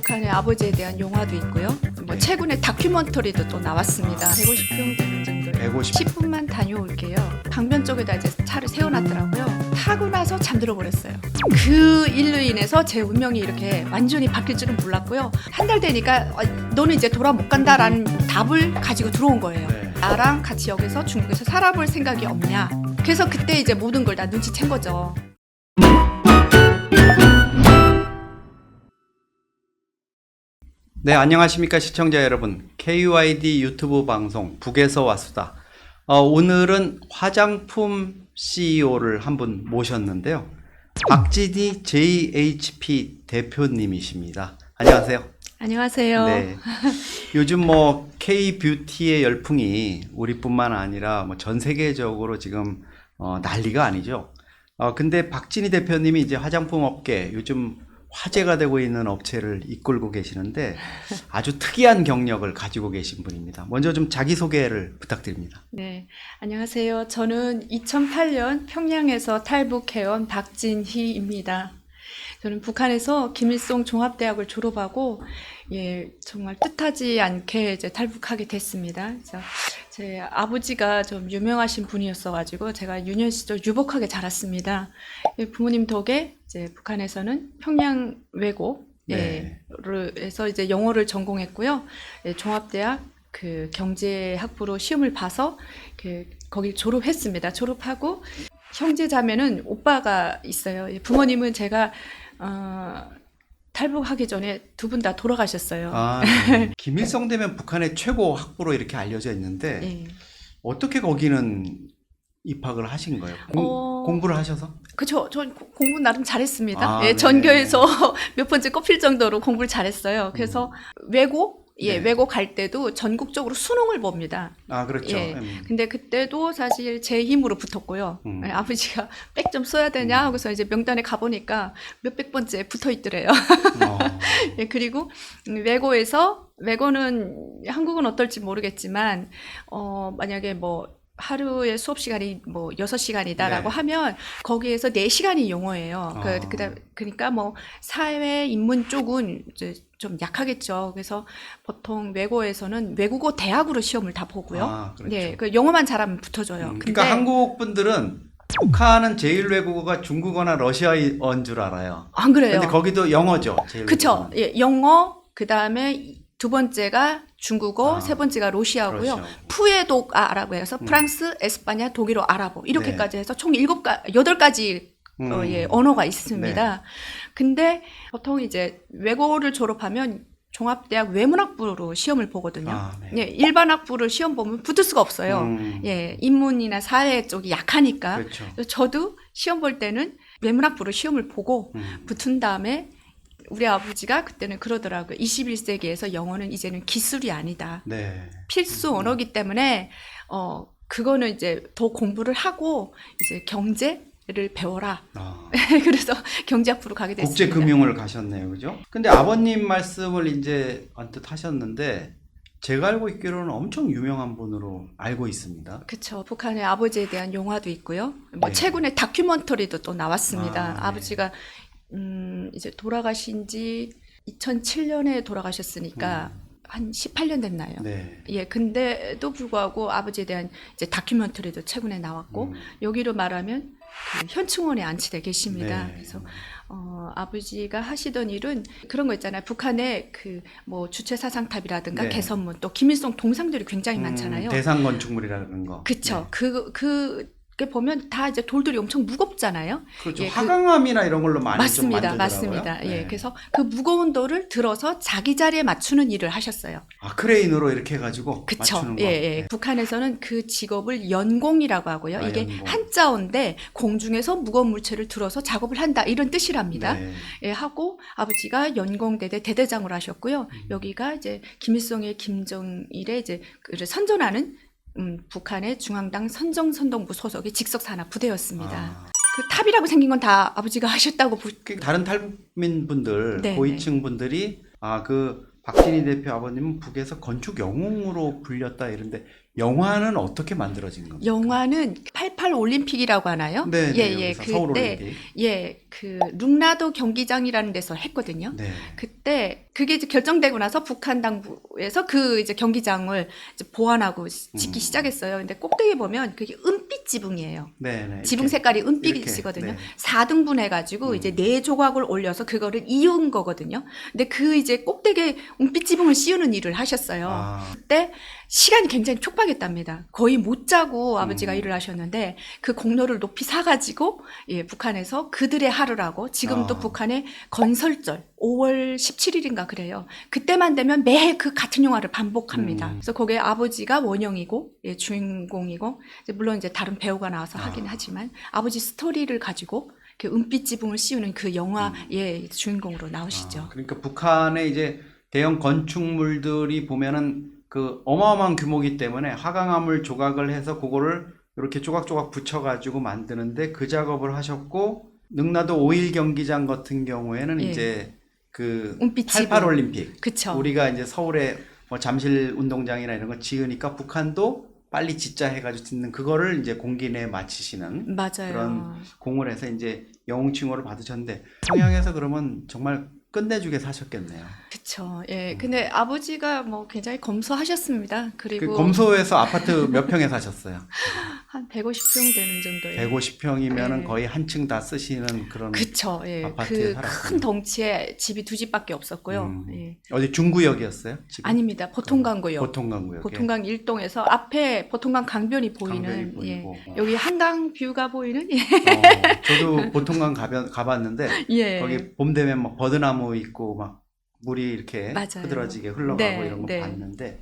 북한의 아버지에 대한 영화도 있고요. 뭐 최근에 다큐멘터리도 또 나왔습니다. 150평 되는 정도예요. 10분만 다녀올게요. 강변 쪽에다 이제 차를 세워놨더라고요. 타고 나서 잠들어 버렸어요. 그 일로 인해서 제 운명이 이렇게 완전히 바뀔 줄은 몰랐고요. 한 달 되니까 너는 이제 돌아 못 간다라는 답을 가지고 들어온 거예요. 나랑 같이 여기서 중국에서 살아볼 생각이 없냐. 그래서 그때 이제 모든 걸 다 눈치챈 거죠. 네, 안녕하십니까 시청자 여러분. KYD 유튜브 방송 북에서 왔수다. 오늘은 화장품 CEO를 한 분 모셨는데요. 박진희 JHP 대표님이십니다. 안녕하세요. 안녕하세요. 네. 요즘 뭐 K-뷰티의 열풍이 우리뿐만 아니라 뭐 전 세계적으로 지금 난리가 아니죠. 근데 박진희 대표님이 이제 화장품 업계 요즘 화제가 되고 있는 업체를 이끌고 계시는데 아주 특이한 경력을 가지고 계신 분입니다. 먼저 좀 자기소개를 부탁드립니다. 네, 안녕하세요. 저는 2008년 평양에서 탈북해온 박진희입니다. 저는 북한에서 김일성 종합대학을 졸업하고 정말 뜻하지 않게 이제 탈북하게 됐습니다. 그래서 제 아버지가 좀 유명하신 분이었어가지고 제가 유년 시절 유복하게 자랐습니다. 부모님 덕에 이제 북한에서는 평양 외고에서 이제 영어를 전공했고요. 종합대학 그 경제학부로 시험을 봐서 거길 졸업했습니다. 졸업하고 형제 자매는 오빠가 있어요. 부모님은 제가 탈북하기 전에 두 분 다 돌아가셨어요. 네. 김일성 되면 북한의 최고 학부로 이렇게 알려져 있는데 네. 어떻게 거기는 입학을 하신 거예요? 공부를 하셔서? 그쵸. 전 공부 나름 잘했습니다. 네. 전교에서 몇 번째 꼽힐 정도로 공부를 잘했어요. 그래서 외고 갈 때도 전국적으로 수능을 봅니다. 그렇죠. 근데 그때도 사실 제 힘으로 붙었고요. 아버지가 백 좀 써야 되냐 하고서 이제 명단에 가보니까 몇백 번째 붙어 있더래요. 그리고 외고는 한국은 어떨지 모르겠지만, 만약에 뭐, 하루에 수업 시간이 뭐 6시간이다라고 하면 거기에서 4시간이 영어예요. 그러니까 뭐 사회 인문 쪽은 이제 좀 약하겠죠. 그래서 보통 외고에서는 외국어 대학으로 시험을 다 보고요. 그렇죠. 네, 그 영어만 잘하면 붙어줘요. 그러니까 한국 분들은 북한은 제일 외국어가 중국어나 러시아어인 줄 알아요. 안 그래요? 근데 거기도 영어죠. 그쵸. 영어, 그 다음에 두 번째가 중국어, 세 번째가 러시아고요. 푸에도 아랍어 해서 프랑스, 에스파냐, 독일어, 아랍어 이렇게까지 해서 총 8가지 언어가 있습니다. 근데 보통 이제 외고를 졸업하면 종합대학 외문학부로 시험을 보거든요. 일반 학부를 시험 보면 붙을 수가 없어요. 인문이나 사회 쪽이 약하니까. 그렇죠. 저도 시험 볼 때는 외문학부로 시험을 보고 붙은 다음에 우리 아버지가 그때는 그러더라고요. 21세기에서 영어는 이제는 기술이 아니다. 필수 언어기 때문에 그거는 이제 더 공부를 하고 이제 경제를 배워라. 그래서 경제학부로 가게 됐습니다. 국제금융을 가셨네요, 그죠? 근데 아버님 말씀을 이제 언뜻 하셨는데 제가 알고 있기로는 엄청 유명한 분으로 알고 있습니다. 그렇죠. 북한의 아버지에 대한 영화도 있고요. 뭐 최근에 다큐멘터리도 또 나왔습니다. 아버지가 이제 돌아가신 지 2007년에 돌아가셨으니까 한 18년 됐나요? 근데도 불구하고 아버지에 대한 이제 다큐멘터리도 최근에 나왔고 여기로 말하면 그 현충원에 안치돼 계십니다. 그래서 아버지가 하시던 일은 그런 거 있잖아요. 북한에 그 뭐 주체 사상탑이라든가 개선문 또 김일성 동상들이 굉장히 많잖아요. 대상 건축물이라는 거. 그렇죠. 그게 보면 다 이제 돌들이 엄청 무겁잖아요. 그렇죠. 화강암이나 이런 걸로 많이 맞습니다. 좀 만들더라고요. 맞습니다. 그래서 그 무거운 돌을 들어서 자기 자리에 맞추는 일을 하셨어요. 크레인으로 이렇게 해가지고 맞추는 거. 북한에서는 그 직업을 연공이라고 하고요. 이게 연공. 한자어인데 공중에서 무거운 물체를 들어서 작업을 한다 이런 뜻이랍니다. 하고 아버지가 연공대대 대대장으로 하셨고요. 여기가 이제 김일성의 김정일의 이제 그를 선전하는 북한의 중앙당 선정선동부 소속의 직속산하 부대였습니다. 그 탑이라고 생긴 건 다 아버지가 하셨다고 다른 탈북민 분들, 고위층 분들이 그 박진희 대표 아버님은 북에서 건축 영웅으로 불렸다 이런데 영화는 어떻게 만들어진 겁니까? 영화는 88 올림픽이라고 하나요? 네, 예, 네, 예. 여기서 서울 그때 올림픽. 예, 그 룽라도 경기장이라는 데서 했거든요. 네. 그때 그게 이제 결정되고 나서 북한 당부에서 그 이제 경기장을 이제 보완하고 짓기 시작했어요. 근데 꼭대기 보면 그게 은빛 지붕이에요. 네, 네. 지붕 이렇게, 색깔이 이렇게, 은빛이거든요. 네. 4등분 해가지고 이제 4조각을 올려서 그거를 이은 거거든요. 근데 그 이제 꼭대기에 은빛 지붕을 씌우는 일을 하셨어요. 아, 그때 시간이 굉장히 촉박했답니다. 거의 못 자고 아버지가 일을 하셨는데 그 공로를 높이 사가지고 예, 북한에서 그들의 하루라고 지금도 아. 북한의 건설절 5월 17일인가 그래요. 그때만 되면 매해 그 같은 영화를 반복합니다. 그래서 거기에 아버지가 원형이고 예, 주인공이고 이제 물론 이제 다른 배우가 나와서 하긴 하지만 아버지 스토리를 가지고 그 은빛 지붕을 씌우는 그 영화의 주인공으로 나오시죠. 그러니까 북한의 이제 대형 건축물들이 보면은 그 어마어마한 규모이기 때문에 화강암을 조각을 해서 그거를 이렇게 조각조각 붙여가지고 만드는데 그 작업을 하셨고 능라도 5.1 경기장 같은 경우에는 예. 이제 그 은빛 88 지붕. 올림픽 그쵸. 우리가 이제 서울에 뭐 잠실 운동장이나 이런 거 지으니까 북한도 빨리 짓자 해가지고 짓는 그거를 이제 공기 내에 맞추시는 맞아요. 그런 공을 해서 이제 영웅칭호를 받으셨는데 평양에서 그러면 정말 끝내주게 사셨겠네요. 그쵸. 예. 근데 아버지가 뭐 굉장히 검소하셨습니다. 그 그리고 검소에서 아파트 몇 평에 사셨어요? 한 150평 되는 정도예요. 150평이면은 예. 거의 한 층 다 쓰시는 그런 그쵸. 예. 아파트에 그 살았군요. 큰 덩치에 집이 2집밖에 없었고요. 예. 어디 중구역이었어요? 지금? 아닙니다. 보통강구요. 보통강구역. 보통강 1동에서 앞에 보통강 강변이 보이는 강변이 보이고. 예. 여기 한강 뷰가 보이는 예. 저도 보통강 가봤는데 예. 거기 봄 되면 막 버드나무 있고 막 물이 이렇게 맞아요. 흐드러지게 흘러가고 네, 이런 거 네. 봤는데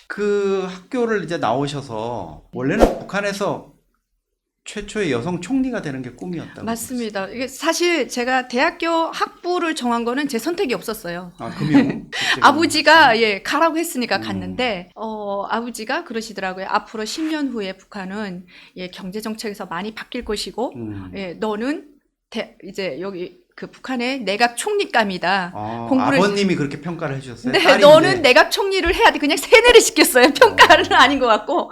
그 학교를 이제 나오셔서 원래는 북한에서 최초의 여성 총리가 되는 게 꿈이었다고. 맞습니다. 이게 사실 제가 대학교 학부를 정한 거는 제 선택이 없었어요. 아, 금융? 아버지가 예 가라고 했으니까 갔는데 아버지가 그러시더라고요. 앞으로 10년 후에 북한은 예 경제 정책에서 많이 바뀔 것이고 예 너는 이제 여기 그 북한의 내각 총리감이다. 아버님이 그렇게 평가를 해주셨어요? 네, 딸인데. 너는 내각 총리를 해야 돼. 그냥 세뇌를 시켰어요. 평가는 아닌 것 같고.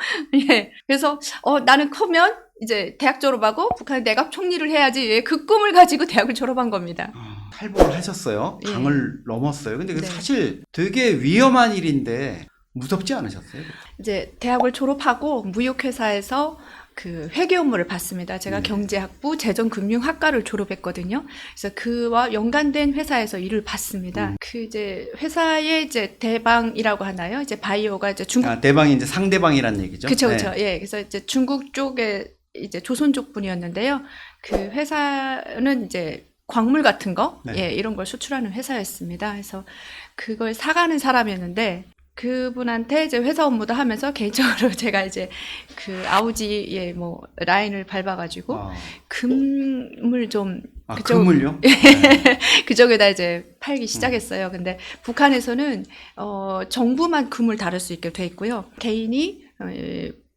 예. 그래서 나는 크면 이제 대학 졸업하고 북한의 내각 총리를 해야지. 예, 그 꿈을 가지고 대학을 졸업한 겁니다. 탈북을 하셨어요. 예. 강을 넘었어요. 근데 그 네. 사실 되게 위험한 일인데 무섭지 않으셨어요? 이제 대학을 졸업하고 무역회사에서 그 회계 업무를 받습니다. 제가 경제학부 재정금융학과를 졸업했거든요. 그래서 그와 연관된 회사에서 일을 받습니다. 그 이제 회사의 이제 대방이라고 하나요? 이제 바이오가 이제 중국 대방이 이제 상대방이란 얘기죠. 그렇죠, 그렇죠. 예, 그래서 이제 중국 쪽에 이제 조선족 분이었는데요. 그 회사는 이제 광물 같은 거, 네. 예, 이런 걸 수출하는 회사였습니다. 그래서 그걸 사가는 사람이었는데 그분한테 이제 회사 업무도 하면서 개인적으로 제가 이제 그 아우지의 뭐 라인을 밟아가지고 금을 좀 금을요? 그쪽에다 이제 팔기 시작했어요. 근데 북한에서는 정부만 금을 다룰 수 있게 돼 있고요. 개인이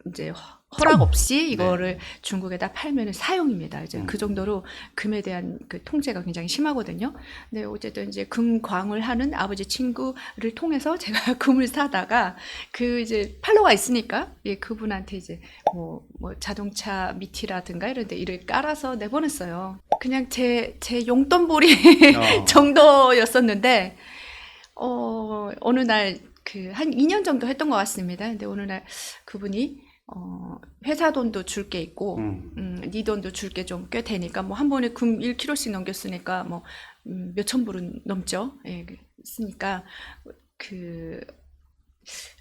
이제 허락 없이 이거를 중국에다 팔면은 사용입니다. 이제 그 정도로 금에 대한 그 통제가 굉장히 심하거든요. 근데 어쨌든 이제 금광을 하는 아버지 친구를 통해서 제가 금을 사다가 그 이제 팔로가 있으니까 예, 그분한테 이제 뭐 자동차 미티라든가 이런 데 일을 깔아서 내보냈어요. 그냥 제 용돈벌이 정도였었는데 어느 날 그 한 2년 정도 했던 것 같습니다. 근데 어느 날 그분이 회사 돈도 줄 게 있고, 네 돈도 줄 게 좀 꽤 되니까, 뭐, 한 번에 금 1kg씩 넘겼으니까, 뭐, 몇천 불은 넘죠. 예, 있으니까,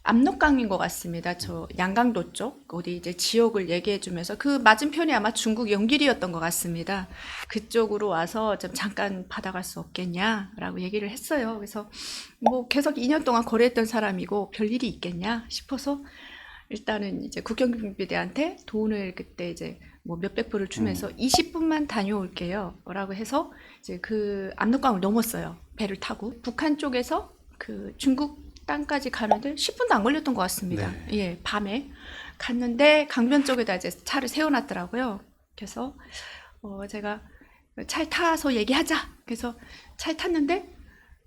압록강인 것 같습니다. 저 양강도 쪽, 어디 이제 지역을 얘기해 주면서, 그 맞은편이 아마 중국 영길이었던 것 같습니다. 그쪽으로 와서 좀 잠깐 받아갈 수 없겠냐라고 얘기를 했어요. 그래서, 뭐, 계속 2년 동안 거래했던 사람이고, 별일이 있겠냐 싶어서, 일단은 이제 국경경비대한테 돈을 그때 이제 뭐 몇백 불을 주면서 20분만 다녀올게요. 라고 해서 이제 그 압록강을 넘었어요. 배를 타고. 북한 쪽에서 그 중국 땅까지 가는데 10분도 안 걸렸던 것 같습니다. 네. 예, 밤에 갔는데 강변 쪽에다 이제 차를 세워놨더라고요. 그래서 제가 차에 타서 얘기하자. 그래서 차에 탔는데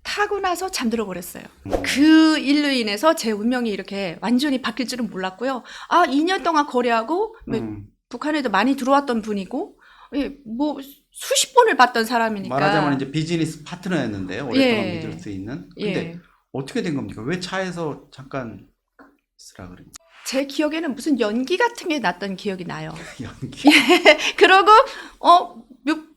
타고 나서 잠들어 버렸어요. 그 일로 인해서 제 운명이 이렇게 완전히 바뀔 줄은 몰랐고요. 2년 동안 거래하고 북한에도 많이 들어왔던 분이고, 예, 뭐 수십 번을 봤던 사람이니까. 말하자면 이제 비즈니스 파트너였는데 오랫동안 예. 믿을 수 있는. 근데 예. 어떻게 된 겁니까? 왜 차에서 잠깐 쓰라 그랬지? 제 기억에는 무슨 연기 같은 게 났던 기억이 나요. 연기. 그러고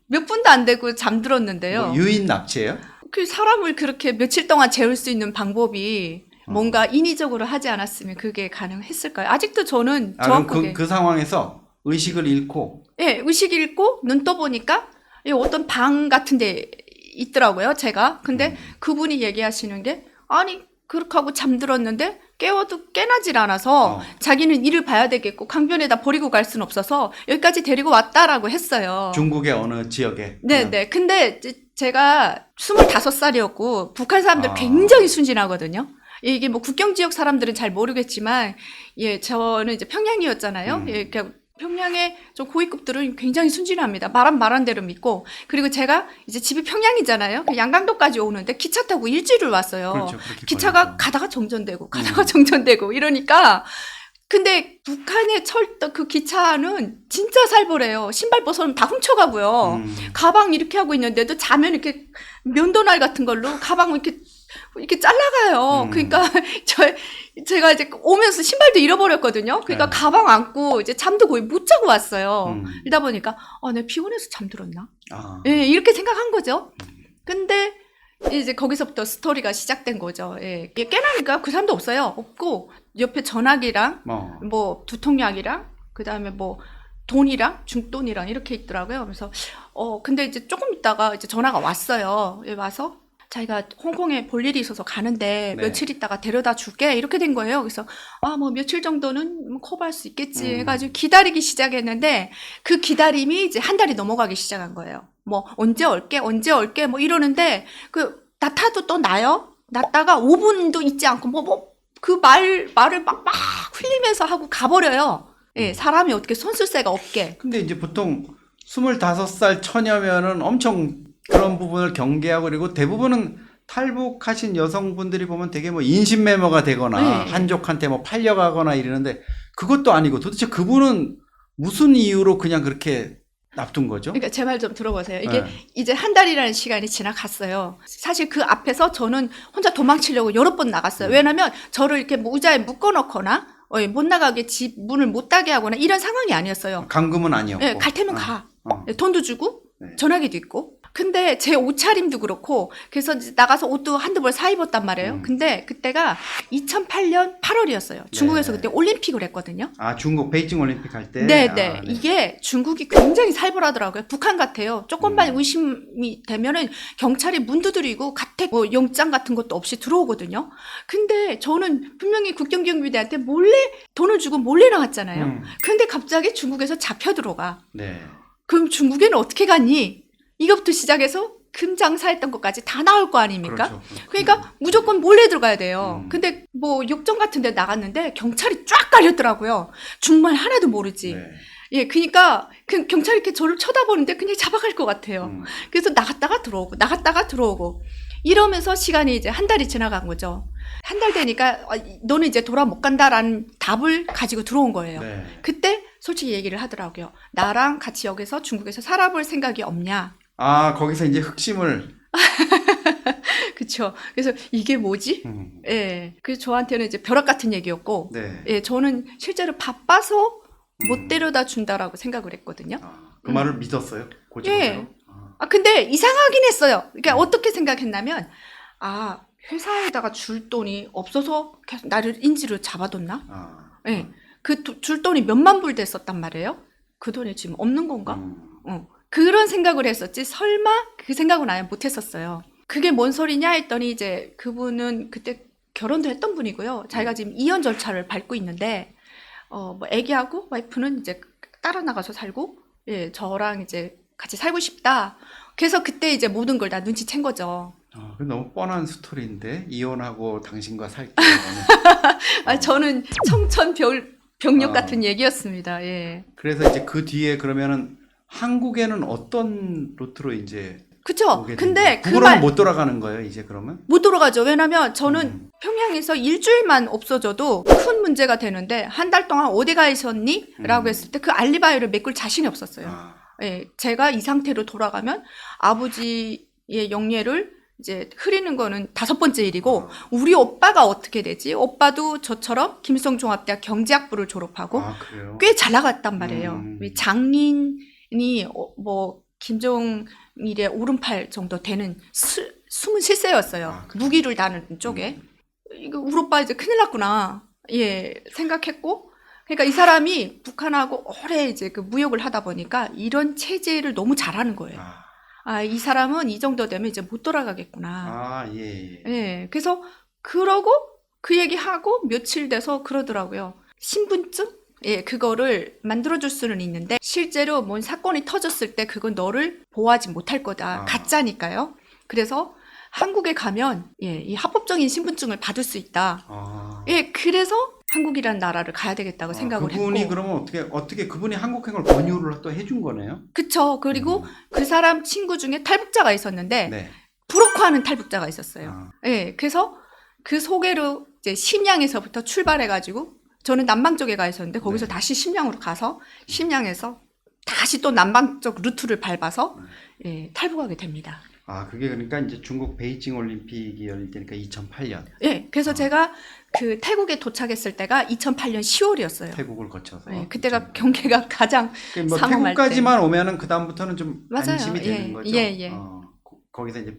몇 분도 안 되고 잠들었는데요. 뭐 유인 납치예요? 그 사람을 그렇게 며칠 동안 재울 수 있는 방법이 뭔가 인위적으로 하지 않았으면 그게 가능했을까요? 아직도 저는 그럼 정확하게 그 상황에서 의식을 잃고 예, 의식 잃고 눈 떠보니까 어떤 방 같은 데 있더라고요, 제가. 근데 그분이 얘기하시는 게 아니 그렇게 하고 잠들었는데 깨워도 깨나질 않아서 자기는 일을 봐야 되겠고 강변에다 버리고 갈 수는 없어서 여기까지 데리고 왔다라고 했어요. 중국의 어느 지역에. 네. 근데 제가 25살이었고 북한 사람들 굉장히 순진하거든요. 이게 뭐 국경 지역 사람들은 잘 모르겠지만 예, 저는 이제 평양이었잖아요. 예, 그러니까 평양의 좀 고위급들은 굉장히 순진합니다. 말한 대로 믿고. 그리고 제가 이제 집이 평양이잖아요. 양강도까지 오는데 기차 타고 일주일을 왔어요. 그렇죠, 그렇게 기차가 걸렸죠. 가다가 정전되고 가다가 정전되고 이러니까 근데 북한의 그 기차는 진짜 살벌해요. 신발 벗으면 다 훔쳐가고요. 가방 이렇게 하고 있는데도 자면 이렇게 면도날 같은 걸로 가방을 이렇게 잘라가요. 그러니까 제가 이제 오면서 신발도 잃어버렸거든요. 그러니까 네. 가방 안고 이제 잠도 거의 못 자고 왔어요. 이러다 보니까 내가 피곤해서 잠들었나? 예, 이렇게 생각한 거죠. 근데 이제 거기서부터 스토리가 시작된 거죠. 예, 깨나니까 그 사람도 없어요. 없고 옆에 전화기랑 뭐 두통약이랑 그다음에 뭐 돈이랑 중돈이랑 이렇게 있더라고요. 그래서 근데 이제 조금 있다가 이제 전화가 왔어요. 예, 와서 자기가 홍콩에 볼 일이 있어서 가는데 네. 며칠 있다가 데려다 줄게 이렇게 된 거예요. 그래서 뭐 며칠 정도는 커버할 수 있겠지 해가지고 기다리기 시작했는데 그 기다림이 이제 한 달이 넘어가기 시작한 거예요. 뭐 언제 올게 뭐 이러는데 나타도 또 나요. 났다가 5분도 있지 않고 그 말을 막 흘리면서 하고 가버려요. 예, 사람이 어떻게 손쓸새가 없게. 근데 이제 보통 25살 처녀면은 엄청 그런 부분을 경계하고 그리고 대부분은 탈북하신 여성분들이 보면 되게 뭐 인신매매가 되거나 네. 한족한테 뭐 팔려가거나 이러는데 그것도 아니고 도대체 그분은 무슨 이유로 그냥 그렇게 놔둔 거죠? 그러니까 제 말 좀 들어보세요. 이게 네. 이제 한 달이라는 시간이 지나갔어요. 사실 그 앞에서 저는 혼자 도망치려고 여러 번 나갔어요. 왜냐면 저를 이렇게 뭐 의자에 묶어놓거나 못 나가게 집 문을 못 닫게 하거나 이런 상황이 아니었어요. 감금은 아니었고. 예, 갈 테면 가. 어. 돈도 주고 네. 전화기도 있고. 근데 제 옷차림도 그렇고 그래서 이제 나가서 옷도 한두 벌 사 입었단 말이에요. 근데 그때가 2008년 8월이었어요. 중국에서 네. 그때 올림픽을 했거든요. 중국 베이징 올림픽 할 때. 네. 네. 이게 중국이 굉장히 살벌하더라고요. 북한 같아요. 조금만 의심이 되면은 경찰이 문 두드리고 가택 영장 같은 것도 없이 들어오거든요. 근데 저는 분명히 국경경비대한테 몰래 돈을 주고 몰래 나왔잖아요. 근데 갑자기 중국에서 잡혀 들어가. 네. 그럼 중국에는 어떻게 갔니? 이것부터 시작해서 금장사했던 것까지 다 나올 거 아닙니까? 그렇죠. 그러니까 무조건 몰래 들어가야 돼요. 근데 뭐 욕정 같은 데 나갔는데 경찰이 쫙 깔렸더라고요. 중말 하나도 모르지. 네. 예, 그러니까 그 경찰이 이렇게 저를 쳐다보는데 그냥 잡아갈 것 같아요. 그래서 나갔다가 들어오고 이러면서 시간이 이제 한 달이 지나간 거죠. 한 달 되니까 너는 이제 돌아 못 간다라는 답을 가지고 들어온 거예요. 네. 그때 솔직히 얘기를 하더라고요. 나랑 같이 여기서 중국에서 살아볼 생각이 없냐. 거기서 이제 흑심을. 그쵸. 그래서 이게 뭐지? 예. 그래서 저한테는 이제 벼락 같은 얘기였고, 네. 예, 저는 실제로 바빠서 못 데려다 준다라고 생각을 했거든요. 그 말을 믿었어요? 고집으로? 예. 근데 이상하긴 했어요. 그러니까 어떻게 생각했냐면, 회사에다가 줄 돈이 없어서 계속 나를 인지로 잡아뒀나? 예. 줄 돈이 몇만 불 됐었단 말이에요. 그 돈이 지금 없는 건가? 그런 생각을 했었지, 설마 그 생각은 아예 못 했었어요. 그게 뭔 소리냐 했더니 이제 그분은 그때 결혼도 했던 분이고요. 자기가 지금 이혼 절차를 밟고 있는데, 뭐 애기하고 와이프는 이제 따라 나가서 살고, 예, 저랑 이제 같이 살고 싶다. 그래서 그때 이제 모든 걸 다 눈치챈 거죠. 너무 뻔한 스토리인데 이혼하고 당신과 살게. 저는 청천벽력 같은 얘기였습니다. 예. 그래서 이제 그 뒤에 그러면은 한국에는 어떤 루트로 이제 그쵸? 오게 근데 되는 그 북으로는 말 못 돌아가는 거예요, 이제 그러면? 못 돌아가죠. 왜냐면 저는 음. 평양에서 일주일만 없어져도 큰 문제가 되는데 한 달 동안 어디 가 있었니? 라고 했을 때 그 알리바이를 메꿀 자신이 없었어요. 아, 예, 제가 이 상태로 돌아가면 아버지의 영예를 이제 흐리는 거는 5번째 일이고 우리 오빠가 어떻게 되지? 오빠도 저처럼 김성종합대학 경제학부를 졸업하고 아, 그래요? 꽤 잘 나갔단 말이에요. 음. 왜 장린이 뭐 김종일의 오른팔 정도 되는 숨은 실세였어요. 아, 그래요? 무기를 다루는 쪽에. 이거 우리 오빠 이제 큰일 났구나. 예, 생각했고. 그러니까 이 사람이 북한하고 오래 이제 그 무역을 하다 보니까 이런 체제를 너무 잘하는 거예요. 아, 아, 이 사람은 이 정도 되면 이제 못 돌아가겠구나. 아, 예, 예. 예, 그래서 그러고 그 얘기하고 며칠 돼서 그러더라고요. 신분증? 예, 그거를 만들어줄 수는 있는데 실제로 뭔 사건이 터졌을 때 그건 너를 보호하지 못할 거다. 아. 가짜니까요. 그래서 한국에 가면 예, 이 합법적인 신분증을 받을 수 있다. 아. 예, 그래서 한국이라는 나라를 가야 되겠다고 생각을 그분이 했고. 그러면 어떻게 그분이 한국행을 권유를 또 해준 거네요? 그쵸. 그리고 그 사람 친구 중에 탈북자가 있었는데 네. 브로커하는 탈북자가 있었어요. 아, 예, 그래서 그 소개로 이제 심양에서부터 출발해가지고 저는 남방 쪽에 가 있었는데 거기서 네. 다시 심양으로 가서 심양에서 다시 또 남방 쪽 루트를 밟아서 예, 탈북하게 됩니다. 아, 그게 그러니까 이제 중국 베이징 올림픽이 열릴 때니까 2008년 예, 그래서 제가 그 태국에 도착했을 때가 2008년 10월이었어요. 태국을 거쳐서. 예, 그때가 경계가 가장 뭐 삼엄할 태국까지만 오면은 그 다음부터는 좀 맞아요. 안심이 되는 예, 거죠. 예, 예. 거기서 이제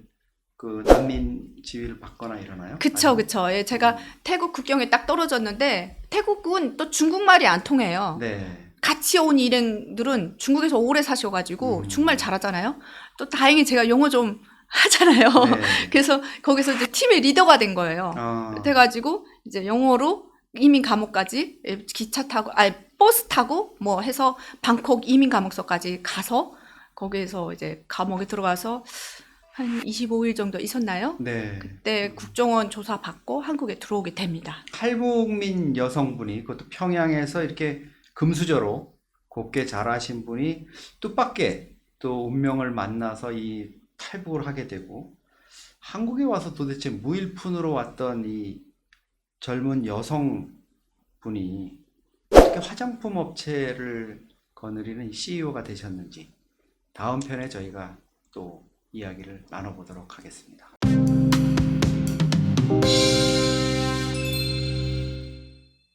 그 난민 지위를 받거나 이러나요? 그쵸, 아니면? 그쵸. 예, 제가 태국 국경에 딱 떨어졌는데 태국은 또 중국말이 안 통해요. 네. 같이 온 일행들은 중국에서 오래 사셔가지고 중국말 잘하잖아요. 또 다행히 제가 영어 좀 하잖아요. 네. 그래서 거기서 이제 팀의 리더가 된 거예요. 아, 돼가지고 이제 영어로 이민 감옥까지 기차 타고, 아니 버스 타고 뭐 해서 방콕 이민 감옥소까지 가서 거기에서 이제 감옥에 들어가서 한 25일 정도 있었나요? 네. 그때 국정원 조사 받고 한국에 들어오게 됩니다. 탈북민 여성분이 그것도 평양에서 이렇게 금수저로 곱게 자라신 분이 뜻밖의 또 운명을 만나서 이 탈북을 하게 되고 한국에 와서 도대체 무일푼으로 왔던 이 젊은 여성분이 어떻게 화장품 업체를 거느리는 이 CEO가 되셨는지 다음 편에 저희가 또 이야기를 나눠보도록 하겠습니다.